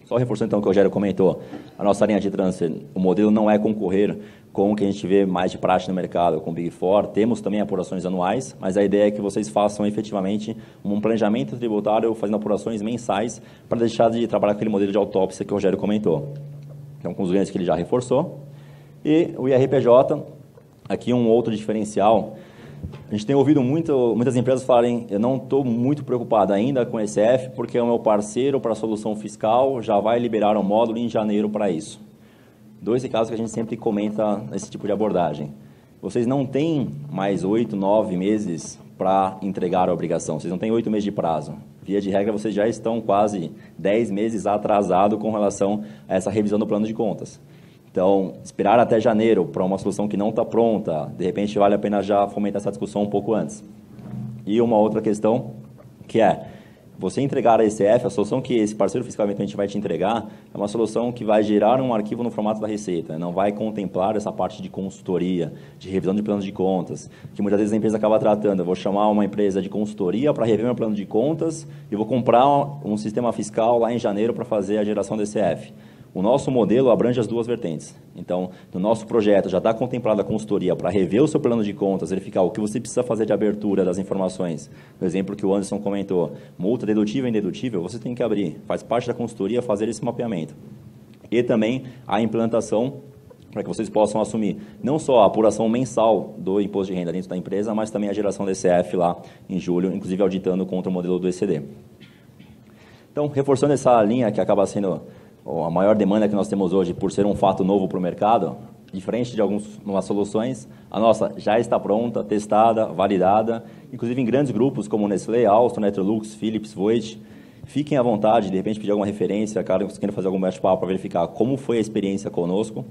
Só reforçando então o que o Rogério comentou, a nossa linha de transfer, o modelo não é concorrer com o que a gente vê mais de prática no mercado, com o Big Four. Temos também apurações anuais, mas a ideia é que vocês façam efetivamente um planejamento tributário, fazendo apurações mensais, para deixar de trabalhar com aquele modelo de autópsia que o Rogério comentou. Então, com os ganhos que ele já reforçou. E o IRPJ, aqui um outro diferencial. A gente tem ouvido muitas empresas falarem, eu não estou muito preocupado ainda com o ECF, porque o meu parceiro para a solução fiscal já vai liberar um módulo em janeiro para isso. Dois casos que a gente sempre comenta nesse tipo de abordagem. Vocês não têm mais 8, 9 meses para entregar a obrigação, vocês não têm 8 meses de prazo. Via de regra, vocês já estão quase 10 meses atrasados com relação a essa revisão do plano de contas. Então, esperar até janeiro para uma solução que não está pronta, de repente vale a pena já fomentar essa discussão um pouco antes. E uma outra questão, que é, você entregar a ECF, a solução que esse parceiro fiscal eventualmente vai te entregar, é uma solução que vai gerar um arquivo no formato da Receita, não vai contemplar essa parte de consultoria, de revisão de planos de contas, que muitas vezes a empresa acaba tratando. Eu vou chamar uma empresa de consultoria para rever meu plano de contas e vou comprar um sistema fiscal lá em janeiro para fazer a geração da ECF. O nosso modelo abrange as duas vertentes. Então, no nosso projeto já está contemplada a consultoria para rever o seu plano de contas, verificar o que você precisa fazer de abertura das informações. No exemplo que o Anderson comentou, multa dedutível e indedutível, você tem que abrir. Faz parte da consultoria fazer esse mapeamento. E também a implantação para que vocês possam assumir não só a apuração mensal do imposto de renda dentro da empresa, mas também a geração da ECF lá em julho, inclusive auditando contra o modelo do ECD. Então, reforçando essa linha que acaba sendo a maior demanda que nós temos hoje, por ser um fato novo para o mercado, diferente de algumas soluções, a nossa já está pronta, testada, validada, inclusive em grandes grupos como Nestlé, Alstom, Electrolux, Philips, Voith. Fiquem à vontade, de repente pedir alguma referência, caso vocês queiram fazer algum bate-papo para verificar como foi a experiência conosco.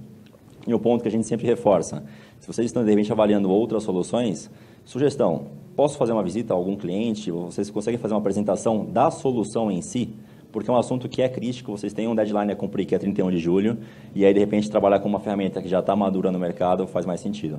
E o ponto que a gente sempre reforça, se vocês estão de repente avaliando outras soluções, sugestão, posso fazer uma visita a algum cliente, vocês conseguem fazer uma apresentação da solução em si? Porque é um assunto que é crítico, vocês têm um deadline a cumprir, que é 31 de julho, e aí, de repente, trabalhar com uma ferramenta que já está madura no mercado faz mais sentido.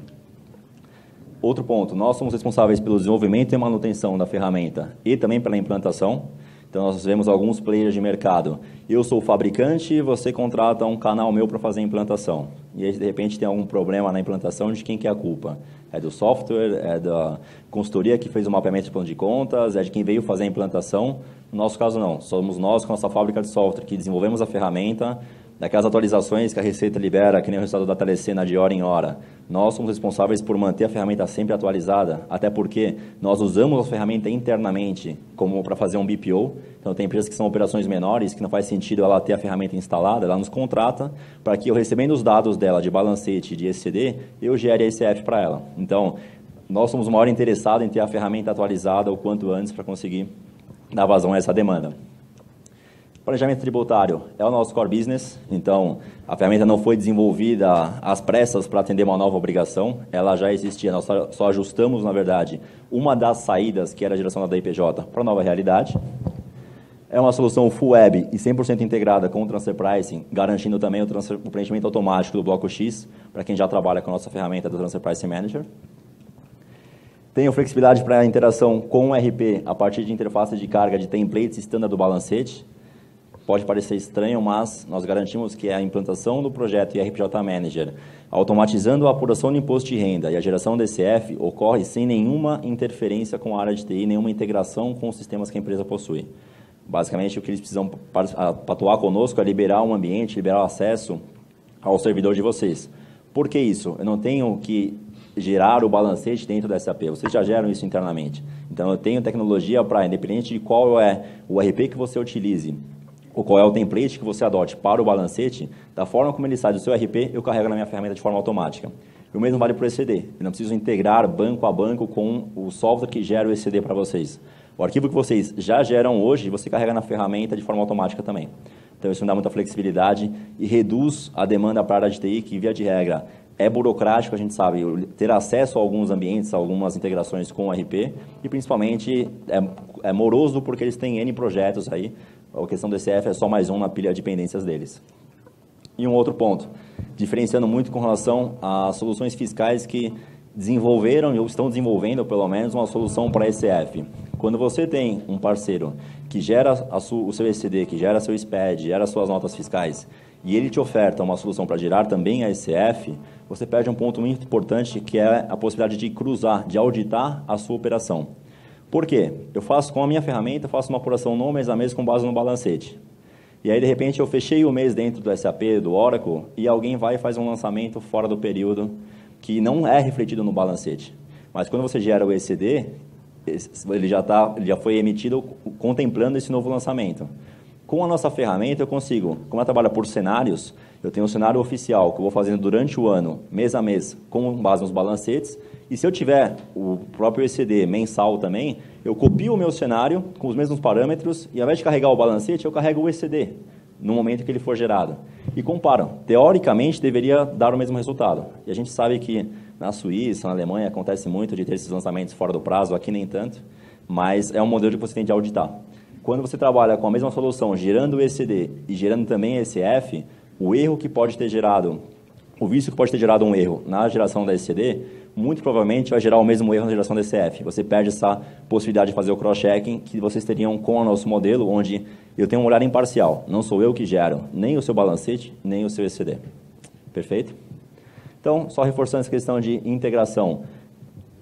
Outro ponto, nós somos responsáveis pelo desenvolvimento e manutenção da ferramenta e também pela implantação. Então, nós vemos alguns players de mercado. Eu sou o fabricante e você contrata um canal meu para fazer a implantação. E aí, de repente, tem algum problema na implantação, de quem que é a culpa? É do software, é da consultoria que fez o mapeamento de plano de contas, é de quem veio fazer a implantação? No nosso caso, não. Somos nós, com a nossa fábrica de software, que desenvolvemos a ferramenta, daquelas atualizações que a Receita libera, que nem o resultado da telecena de hora em hora. Nós somos responsáveis por manter a ferramenta sempre atualizada, até porque nós usamos a ferramenta internamente como para fazer um BPO. Então, tem empresas que são operações menores, que não faz sentido ela ter a ferramenta instalada, ela nos contrata para que eu, recebendo os dados dela de balancete e de ECD, eu gere a ECF para ela. Então, nós somos o maior interessado em ter a ferramenta atualizada o quanto antes para conseguir dar vazão a essa demanda. Planejamento tributário é o nosso core business, então a ferramenta não foi desenvolvida às pressas para atender uma nova obrigação, ela já existia, nós só ajustamos, na verdade, uma das saídas, que era a geração da DIPJ, para a nova realidade. É uma solução full web e 100% integrada com o Transfer Pricing, garantindo também o preenchimento automático do bloco X, para quem já trabalha com a nossa ferramenta do Transfer Pricing Manager. Tenho flexibilidade para a interação com o RP a partir de interface de carga de templates standard do balancete. Pode parecer estranho, mas nós garantimos que a implantação do projeto IRPJ Manager, automatizando a apuração do imposto de renda e a geração do ECF, ocorre sem nenhuma interferência com a área de TI, nenhuma integração com os sistemas que a empresa possui. Basicamente, o que eles precisam para atuar conosco é liberar um ambiente, liberar o acesso ao servidor de vocês. Por que isso? Eu não tenho que gerar o balancete dentro da SAP, vocês já geram isso internamente. Então, eu tenho tecnologia para, independente de qual é o RP que você utilize, ou qual é o template que você adote para o balancete, da forma como ele sai do seu RP, eu carrego na minha ferramenta de forma automática. E o mesmo vale para o ECD. Eu não preciso integrar banco a banco com o software que gera o ECD para vocês. O arquivo que vocês já geram hoje, você carrega na ferramenta de forma automática também. Então, isso me dá muita flexibilidade e reduz a demanda para a área de TI, que, via de regra, é burocrático, a gente sabe, ter acesso a alguns ambientes, a algumas integrações com o RP, e, principalmente, é moroso porque eles têm N projetos aí. A questão do ECF é só mais um na pilha de pendências deles. E um outro ponto, diferenciando muito com relação às soluções fiscais que desenvolveram ou estão desenvolvendo, pelo menos, uma solução para ECF. Quando você tem um parceiro que gera o seu ECD, que gera seu SPED, gera suas notas fiscais, e ele te oferta uma solução para gerar também a ECF, você perde um ponto muito importante, que é a possibilidade de cruzar, de auditar a sua operação. Por quê? Eu faço com a minha ferramenta, faço uma apuração no mês a mês com base no balancete. E aí, de repente, eu fechei o mês dentro do SAP, do Oracle, e alguém vai e faz um lançamento fora do período que não é refletido no balancete. Mas quando você gera o ECD, ele já foi emitido contemplando esse novo lançamento. Com a nossa ferramenta, eu consigo, como ela trabalha por cenários, eu tenho um cenário oficial que eu vou fazendo durante o ano, mês a mês, com base nos balancetes. E se eu tiver o próprio ECD mensal também, eu copio o meu cenário com os mesmos parâmetros e, ao invés de carregar o balancete, eu carrego o ECD no momento que ele for gerado. E comparo. Teoricamente, deveria dar o mesmo resultado. E a gente sabe que na Suíça, na Alemanha, acontece muito de ter esses lançamentos fora do prazo, aqui nem tanto, mas é um modelo que você tem de auditar. Quando você trabalha com a mesma solução, gerando o ECD e gerando também ECF, o erro que pode ter gerado, o vício que pode ter gerado um erro na geração da ECD, muito provavelmente vai gerar o mesmo erro na geração da ECF. Você perde essa possibilidade de fazer o cross-checking que vocês teriam com o nosso modelo, onde eu tenho um olhar imparcial. Não sou eu que gero nem o seu balancete, nem o seu ECD. Perfeito? Então, só reforçando essa questão de integração.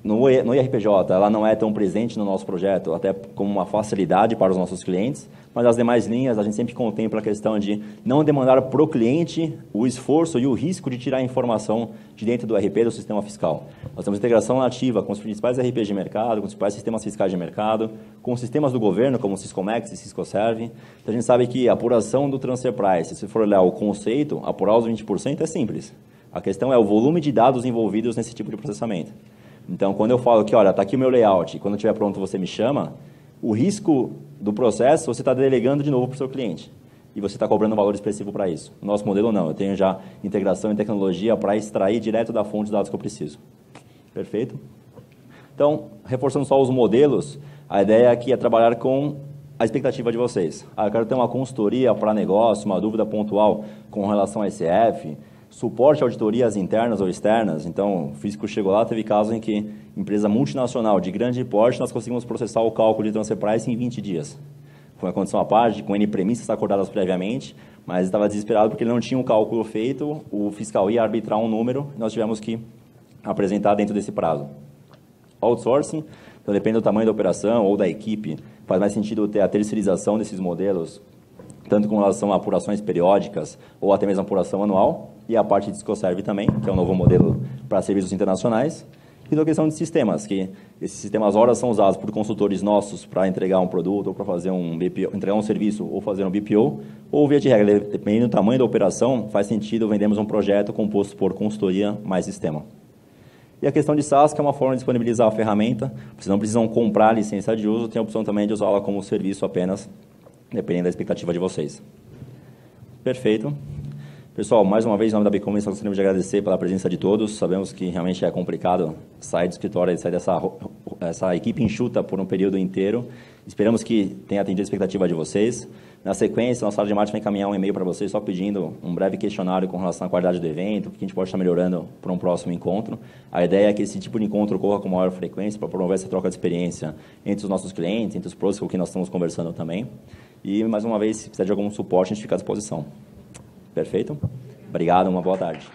No IRPJ, ela não é tão presente no nosso projeto, até como uma facilidade para os nossos clientes, mas as demais linhas a gente sempre contempla a questão de não demandar para o cliente o esforço e o risco de tirar a informação de dentro do RP do sistema fiscal. Nós temos integração nativa com os principais RPs de mercado, com os principais sistemas fiscais de mercado, com os sistemas do governo, como o Siscomex e Siscoserve. Então, a gente sabe que a apuração do Transfer Price, se for olhar o conceito, apurar os 20% é simples. A questão é o volume de dados envolvidos nesse tipo de processamento. Então, quando eu falo que, olha, está aqui o meu layout, e quando estiver pronto você me chama, o risco do processo você está delegando de novo para o seu cliente. E você está cobrando um valor expressivo para isso. No nosso modelo, não. Eu tenho já integração e tecnologia para extrair direto da fonte os dados que eu preciso. Perfeito? Então, reforçando só os modelos, a ideia aqui é trabalhar com a expectativa de vocês. Eu quero ter uma consultoria para negócio, uma dúvida pontual com relação a ECF, suporte a auditorias internas ou externas. Então, o físico chegou lá, teve casos em que empresa multinacional de grande porte, nós conseguimos processar o cálculo de transfer price em 20 dias. foi uma condição à parte, com N premissas acordadas previamente, mas estava desesperado porque ele não tinha um cálculo feito, o fiscal ia arbitrar um número, e nós tivemos que apresentar dentro desse prazo. Outsourcing, então depende do tamanho da operação ou da equipe, faz mais sentido ter a terceirização desses modelos, tanto com relação a apurações periódicas ou até mesmo apuração anual, e a parte de Discoserve também, que é um novo modelo para serviços internacionais, e da questão de sistemas, que esses sistemas horas são usados por consultores nossos para entregar um produto ou para fazer um BPO, entregar um serviço ou fazer um BPO, ou via de regra, dependendo do tamanho da operação, faz sentido vendermos um projeto composto por consultoria mais sistema. E a questão de SaaS, que é uma forma de disponibilizar a ferramenta, vocês não precisam comprar a licença de uso, tem a opção também de usá-la como serviço apenas, dependendo da expectativa de vocês. Perfeito. Pessoal, mais uma vez, em nome da Becommerce, nós gostaríamos de agradecer pela presença de todos. Sabemos que realmente é complicado sair do escritório e sair dessa equipe enxuta por um período inteiro. Esperamos que tenha atendido a expectativa de vocês. Na sequência, nossa área de marketing vai encaminhar um e-mail para vocês, só pedindo um breve questionário com relação à qualidade do evento, o que a gente pode estar melhorando para um próximo encontro. A ideia é que esse tipo de encontro ocorra com maior frequência para promover essa troca de experiência entre os nossos clientes, entre os pros com quem nós estamos conversando também. E, mais uma vez, se precisar de algum suporte, a gente fica à disposição. Perfeito? Obrigado, uma boa tarde.